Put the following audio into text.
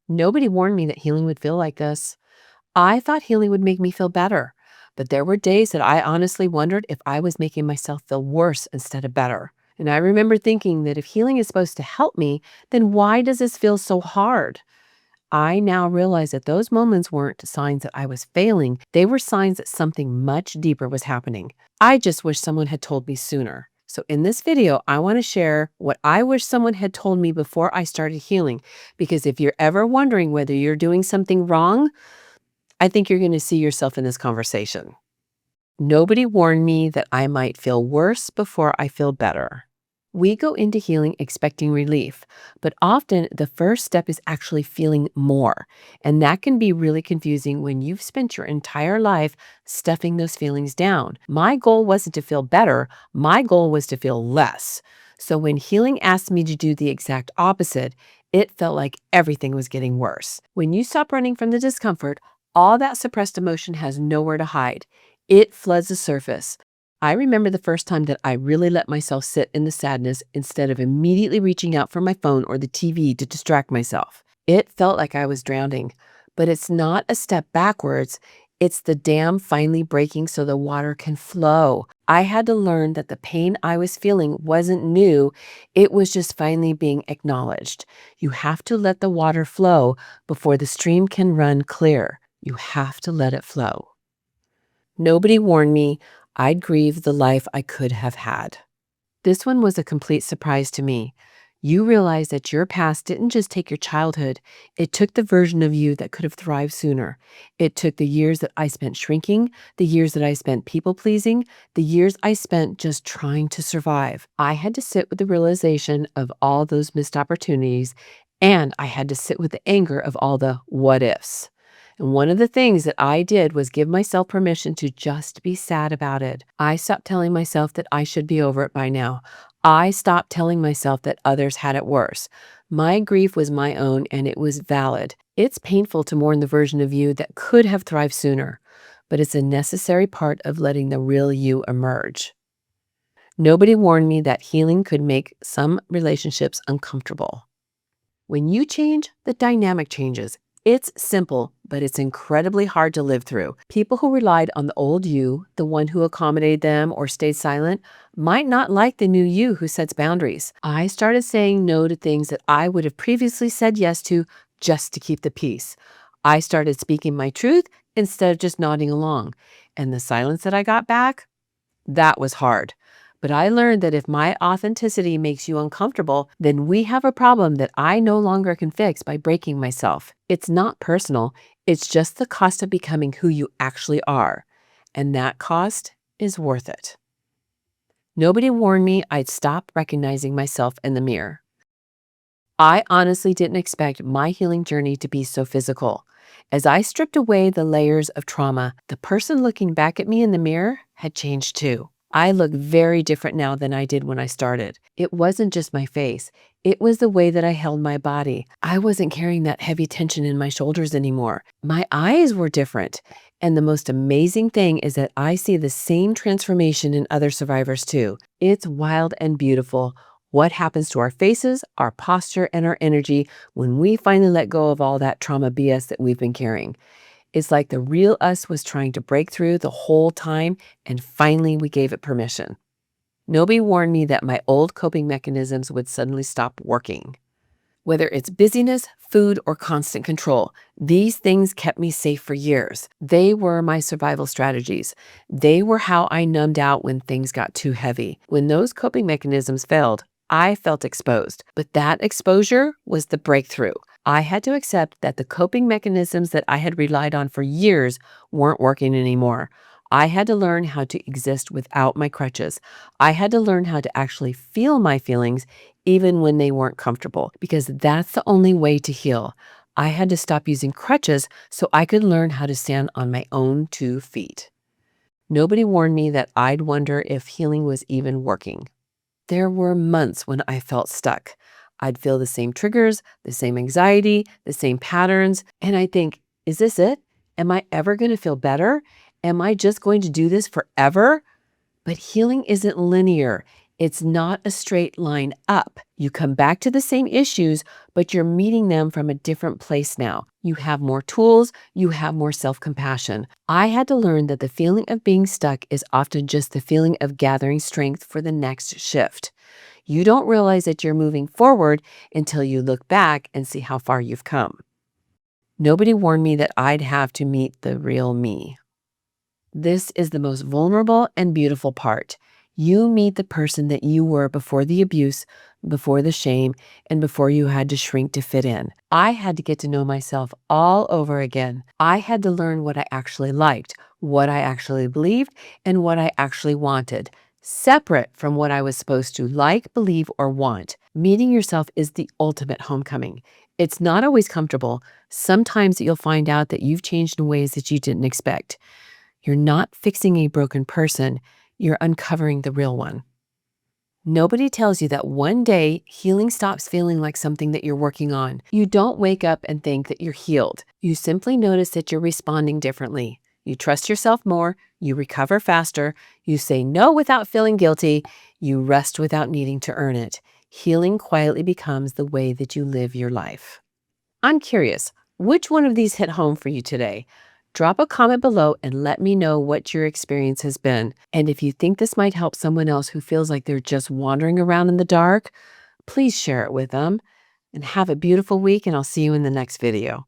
Nobody warned me that healing would feel like this. I thought healing would make me feel better, but there were days that I honestly wondered if I was making myself feel worse instead of better. And I remember thinking that if healing is supposed to help me, then why does this feel so hard? I now realize that those moments weren't signs that I was failing. They were signs that something much deeper was happening. I just wish someone had told me sooner. So, in this video, I want to share what I wish someone had told me before I started healing. Because if you're ever wondering whether you're doing something wrong, I think you're going to see yourself in this conversation. Nobody warned me that I might feel worse before I feel better. We go into healing expecting relief, but often the first step is actually feeling more. And that can be really confusing when you've spent your entire life stuffing those feelings down. My goal wasn't to feel better, my goal was to feel less. So when healing asked me to do the exact opposite, it felt like everything was getting worse. When you stop running from the discomfort, all that suppressed emotion has nowhere to hide. It floods the surface. I remember the first time that I really let myself sit in the sadness instead of immediately reaching out for my phone or the TV to distract myself. It felt like I was drowning, but it's not a step backwards. It's the dam finally breaking so the water can flow. I had to learn that the pain I was feeling wasn't new. It was just finally being acknowledged. You have to let the water flow before the stream can run clear. You have to let it flow. Nobody warned me I'd grieve the life I could have had. This one was a complete surprise to me. You realize that your past didn't just take your childhood, it took the version of you that could have thrived sooner. It took the years that I spent shrinking, the years that I spent people pleasing, the years I spent just trying to survive. I had to sit with the realization of all those missed opportunities, and I had to sit with the anger of all the what ifs. And one of the things that I did was give myself permission to just be sad about it. I stopped telling myself that I should be over it by now. I stopped telling myself that others had it worse. My grief was my own and it was valid. It's painful to mourn the version of you that could have thrived sooner, but it's a necessary part of letting the real you emerge. Nobody warned me that healing could make some relationships uncomfortable. When you change, the dynamic changes. It's simple, but it's incredibly hard to live through. People who relied on the old you, the one who accommodated them or stayed silent, might not like the new you who sets boundaries. I started saying no to things that I would have previously said yes to just to keep the peace. I started speaking my truth instead of just nodding along. And the silence that I got back, that was hard. But I learned that if my authenticity makes you uncomfortable, then we have a problem that I no longer can fix by breaking myself. It's not personal, it's just the cost of becoming who you actually are. And that cost is worth it. Nobody warned me I'd stop recognizing myself in the mirror. I honestly didn't expect my healing journey to be so physical. As I stripped away the layers of trauma, the person looking back at me in the mirror had changed too. I look very different now than I did when I started. It wasn't just my face. It was the way that I held my body. I wasn't carrying that heavy tension in my shoulders anymore. My eyes were different. And the most amazing thing is that I see the same transformation in other survivors too. It's wild and beautiful. What happens to our faces, our posture, and our energy when we finally let go of all that trauma BS that we've been carrying. It's like the real us was trying to break through the whole time, and finally we gave it permission. Nobody warned me that my old coping mechanisms would suddenly stop working. Whether it's busyness, food, or constant control, these things kept me safe for years. They were my survival strategies. They were how I numbed out when things got too heavy. When those coping mechanisms failed, I felt exposed, but that exposure was the breakthrough. I had to accept that the coping mechanisms that I had relied on for years weren't working anymore. I had to learn how to exist without my crutches. I had to learn how to actually feel my feelings even when they weren't comfortable, because that's the only way to heal. I had to stop using crutches so I could learn how to stand on my own 2 feet. Nobody warned me that I'd wonder if healing was even working. There were months when I felt stuck. I'd feel the same triggers, the same anxiety, the same patterns, and I'd think, is this it? Am I ever going to feel better? Am I just going to do this forever? But healing isn't linear. It's not a straight line up. You come back to the same issues, but you're meeting them from a different place now. You have more tools, you have more self compassion. I had to learn that the feeling of being stuck is often just the feeling of gathering strength for the next shift. You don't realize that you're moving forward until you look back and see how far you've come. Nobody warned me that I'd have to meet the real me. This is the most vulnerable and beautiful part. You meet the person that you were before the abuse, before the shame, and before you had to shrink to fit in. I had to get to know myself all over again. I had to learn what I actually liked, what I actually believed, and what I actually wanted, separate from what I was supposed to like, believe, or want. Meeting yourself is the ultimate homecoming. It's not always comfortable. Sometimes you'll find out that you've changed in ways that you didn't expect. You're not fixing a broken person, you're uncovering the real one. Nobody tells you that one day healing stops feeling like something that you're working on. You don't wake up and think that you're healed. You simply notice that you're responding differently. You trust yourself more, you recover faster, you say no without feeling guilty, you rest without needing to earn it. Healing quietly becomes the way that you live your life. I'm curious, which one of these hit home for you today? Drop a comment below and let me know what your experience has been. And if you think this might help someone else who feels like they're just wandering around in the dark, please share it with them. And have a beautiful week, and I'll see you in the next video.